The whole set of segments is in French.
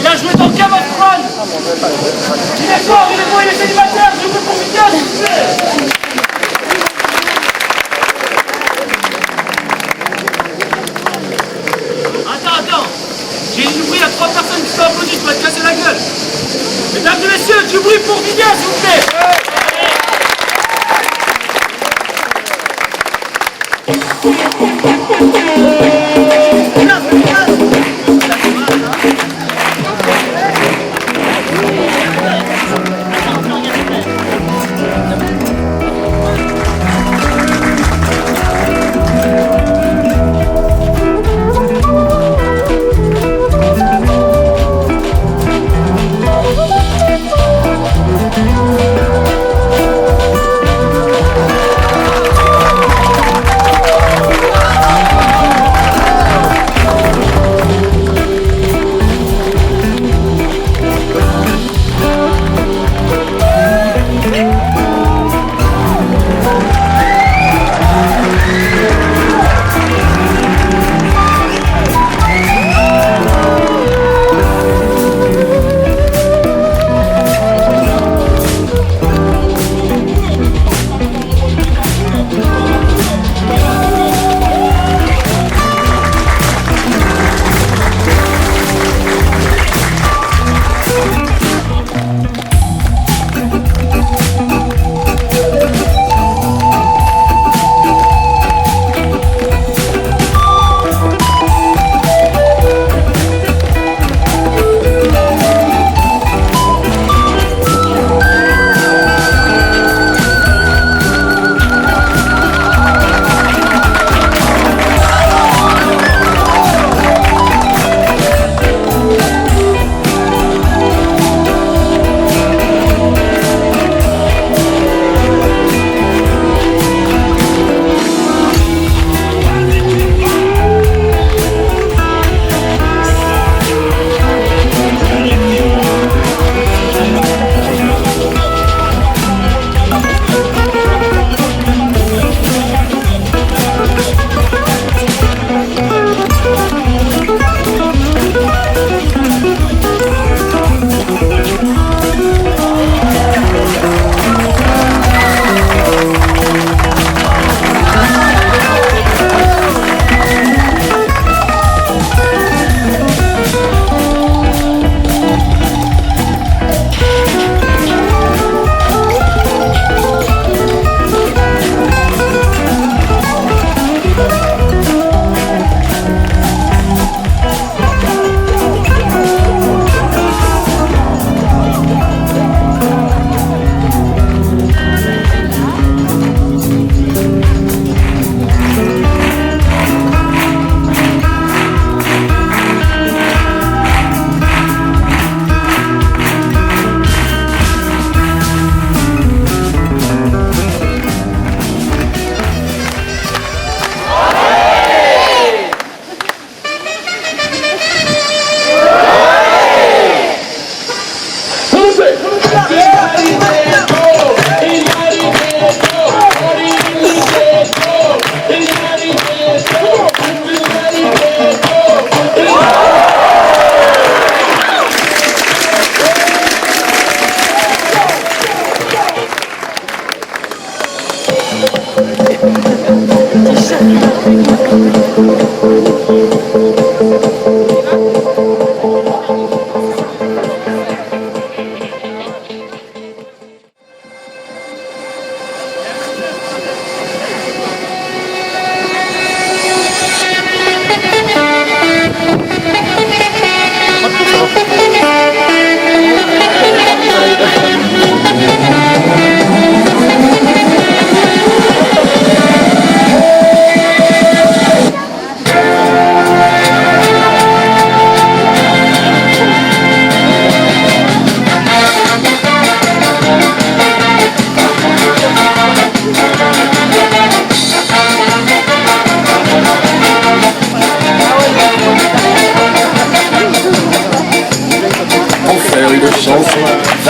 Il a joué dans le Game of Thrones. Il est fort, il est célibataire. Je veux profiter, s'il vous plaît. Attends. J'ai une bruit à 3 personnes qui sont applaudis, tu vas te casser la gueule. Mesdames et messieurs, du bruit pour Didier, s'il vous plaît.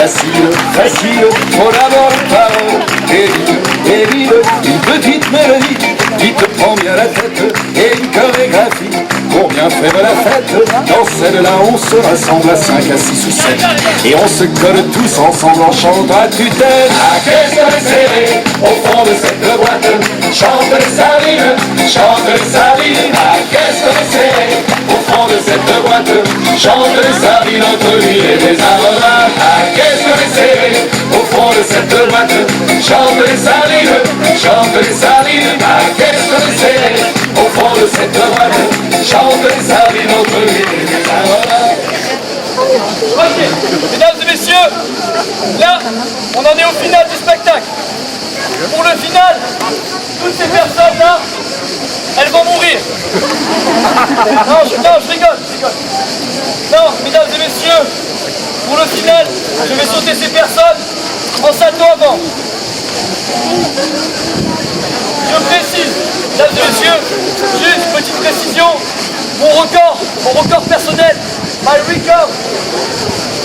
facile, facile, faut d'abord une parole, et vive, une petite mélodie qui te prend bien la tête, et une chorégraphie pour bien faire la fête. Dans celle-là on se rassemble à 5, à 6 ou 7, et on se colle tous ensemble en chantant à tue-tête. Ah, qu'est-ce que c'est au fond de cette boîte, chante les sardines, chante les sardines. Ah, qu'est-ce que c'est au fond de cette boîte, chante les sardines entre l'huile et les aromates. Ah, qu'est-ce que c'est au fond de cette boîte, chante les sardines, chante les sardines. Ah, qu'est-ce que c'est au fond de cette boîte, chante les sardines entre l'huile et les aromates. Ok, mesdames et messieurs, là, on en est au final du spectacle. Pour le final, toutes ces personnes-là, elles vont mourir. Non, je rigole. Non, mesdames et messieurs, pour le final, je vais sauter ces personnes en salto avant. Je précise, mesdames et messieurs, juste petite précision, mon record personnel, my record,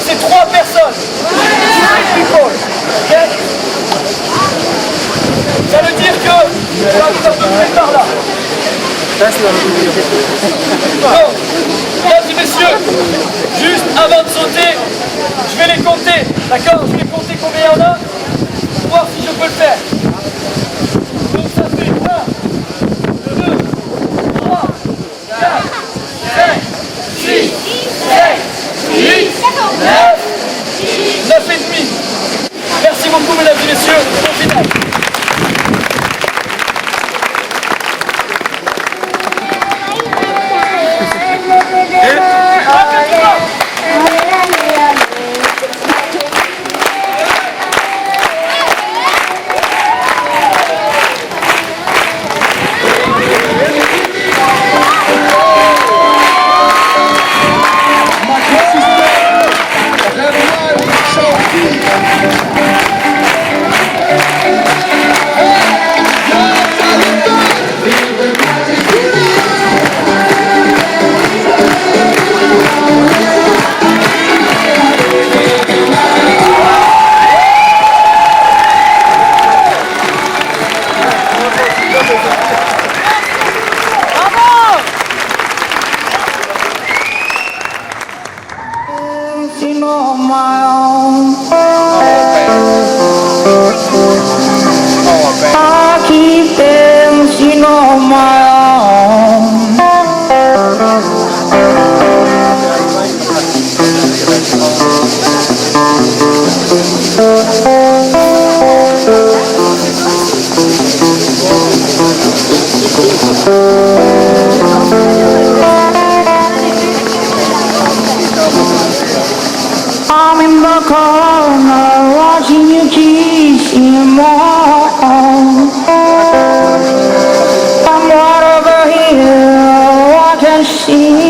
c'est 3 personnes. 3 people. Okay? Ça veut dire que on va vous apporter par là. Donc, mesdames et messieurs, juste avant de sauter, je vais les compter, d'accord? Je vais compter combien il y en a, pour voir si je peux le faire. Donc ça fait 1, 2, 3, 4, 5, 6, 7, 8, 9 et demi. Merci beaucoup mesdames et messieurs, au final. I'm in the corner watching you kiss him more. I'm right over here, I can see.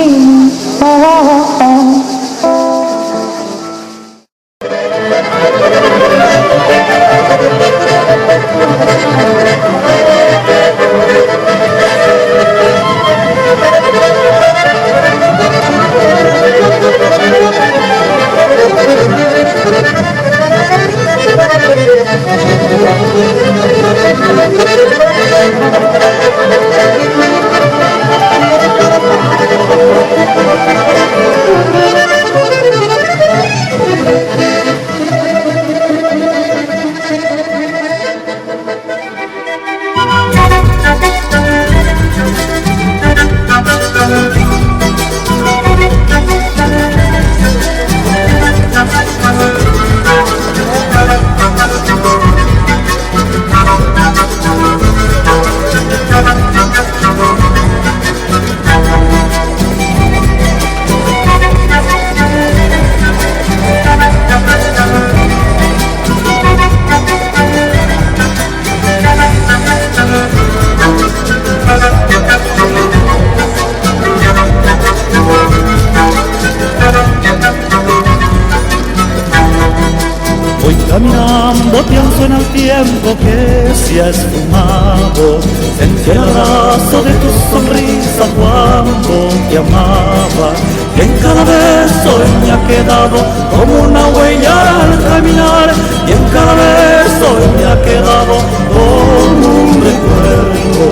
Voy caminando caminando pienso en el tiempo que se ha esfumado. Sentí el abrazo de tu sonrisa cuando te amaba. Y en cada beso me ha quedado como una huella al caminar. Y en cada beso me ha quedado como un recuerdo.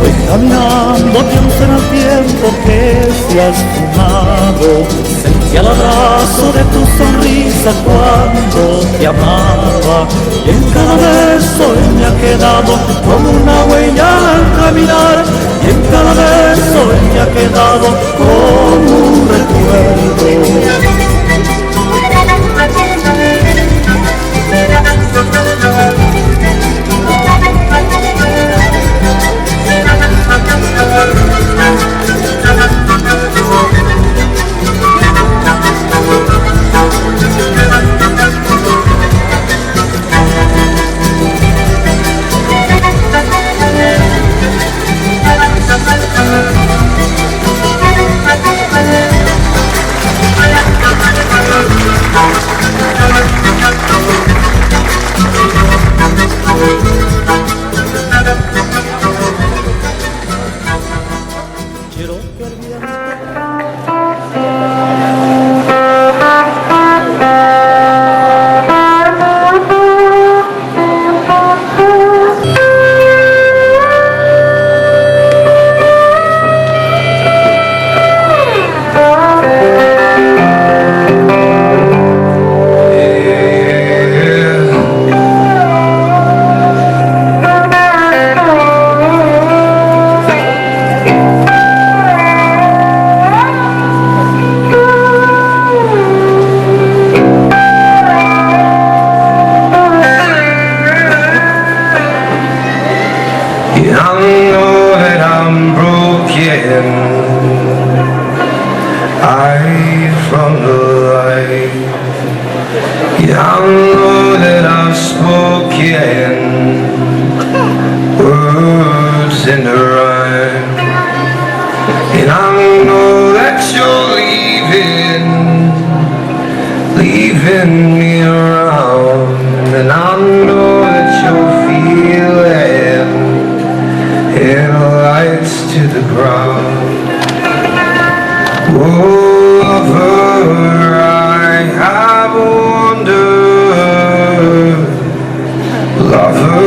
Voy caminando, pienso en el tiempo que se ha esfumado. Sentí el abrazo de tu sonrisa cuando te amaba. Y en cada beso me ha quedado como una huella al caminar. Y en cada beso me ha quedado como un recuerdo. Leaving me around, and I know that you're feeling headlights to the ground. Oh, lover, I have wondered. Lover,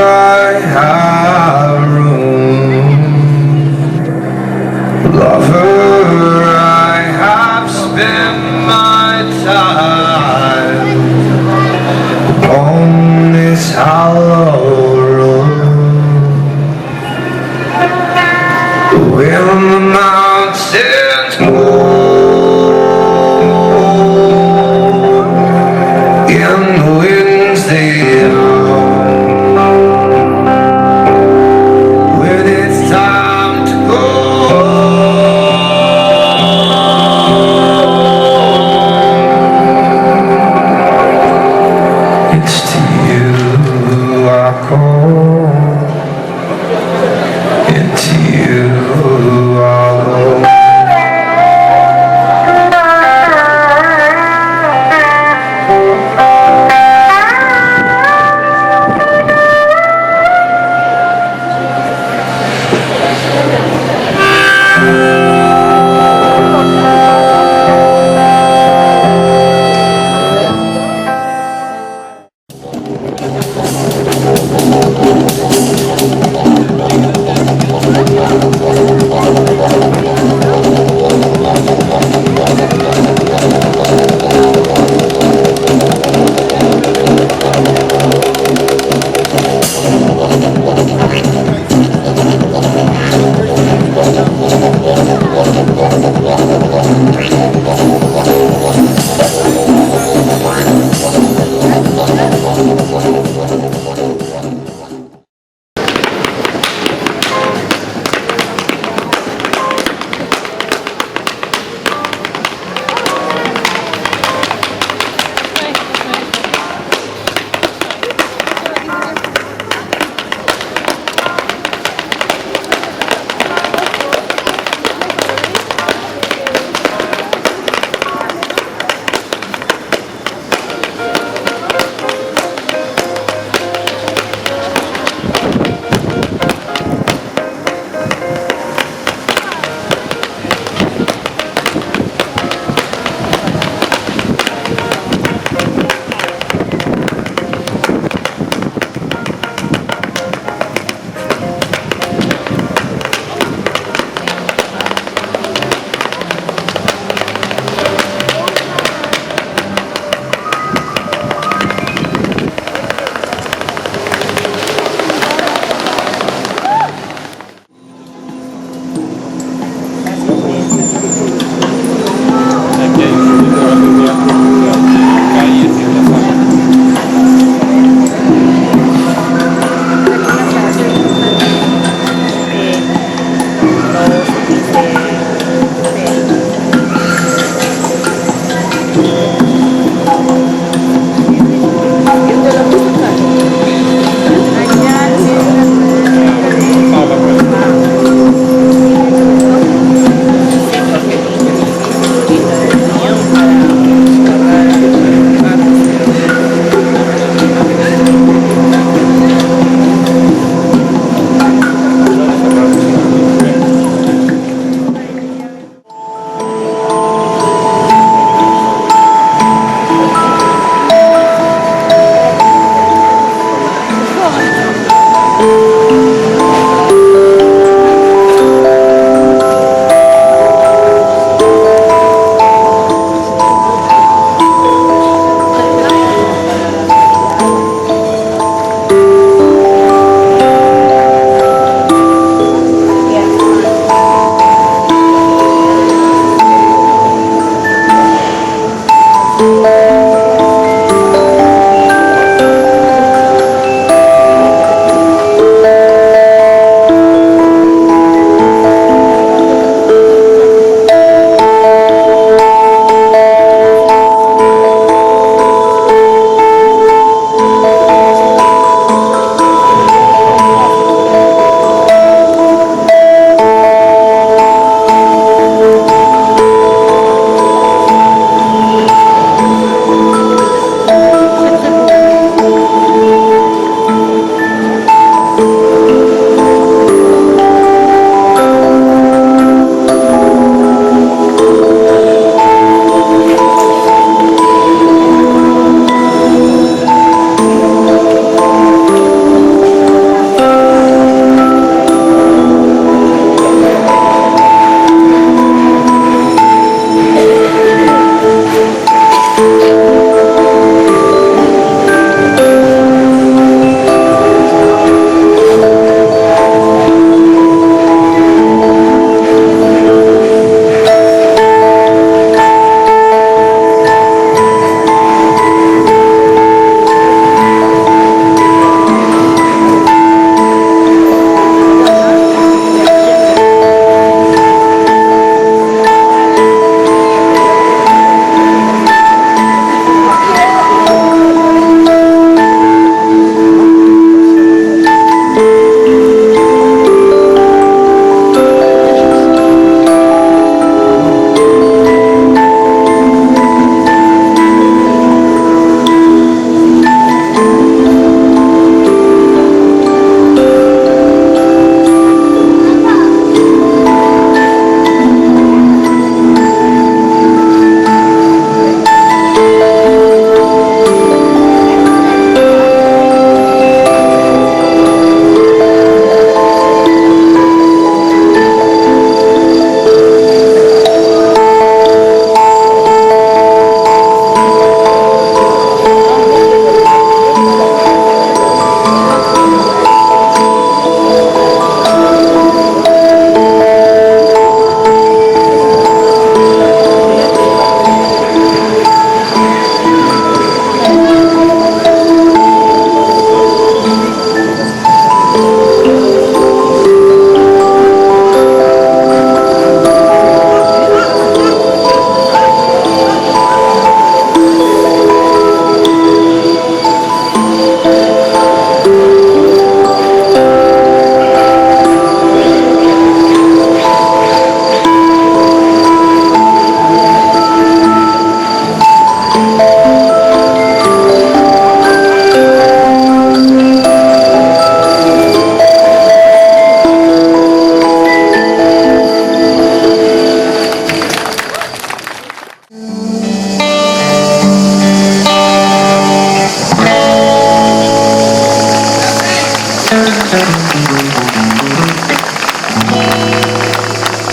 I have room. Lover, I have spent my time on this hollow road. When the mountains move and the winds they blow, when it's time to go, it's to you I call, and to you I'll go.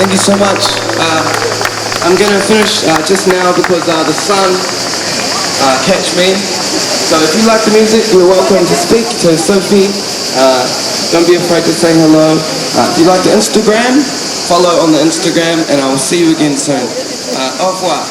Thank you so much. I'm going to finish just now because the sun catch me. So if you like the music, you're welcome to speak to Sophie. Don't be afraid to say hello. If you like the Instagram, follow on the Instagram, and I will see you again soon. Au revoir.